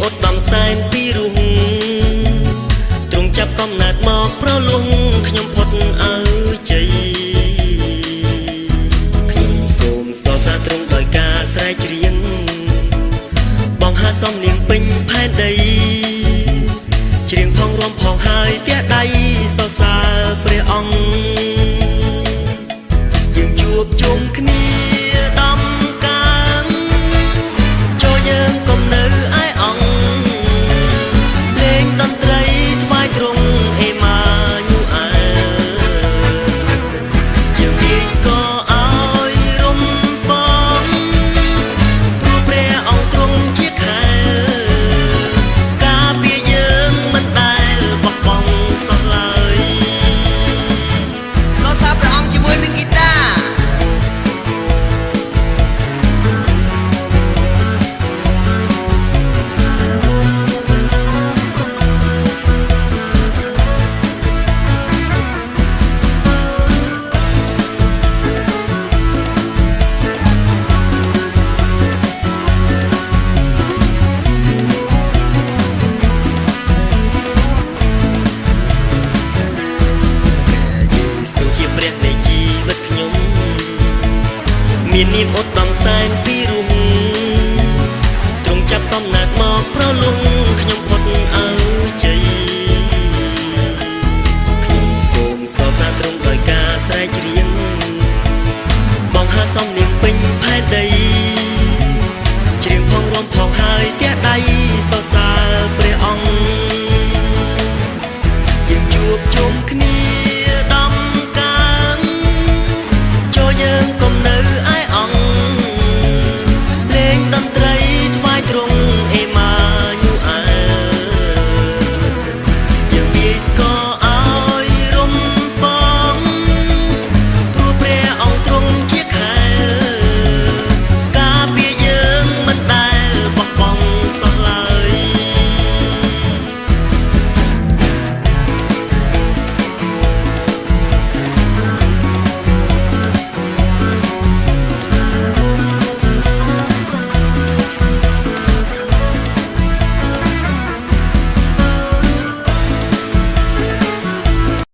ดដំសែនពីរុងទ្រង់ចាប់កំណើតមកប្រលងខ្ញុំផុតអើជ័យខ្ញុំសូមសរសើរទ្រង់ដោយការស្រែកច្រៀងបងហាសំនៀងពេញផែនដីច្រៀងផងរាំផងហើយទះដៃសរសើរព្រះអង្គយើងជួបជុំគ្នាដំកើងចូលយើងកុំនៅឯអង្គលេងតន្ត្រីថ្វាយទ្រង់អេម៉ាញូអែលយើងនិយាយស្គរឲ្យរំបងព្រោះព្រះអង្គទ្រង់ជាខែលការពារយើងមិនដែលបោះបង់សោះឡើយសរសើរព្រះអង្គជាមួយនឹងហ្គីតាមាននាមឧត្តមសែនពីរុងទ្រង់ចាប់កំណើតមកប្រលង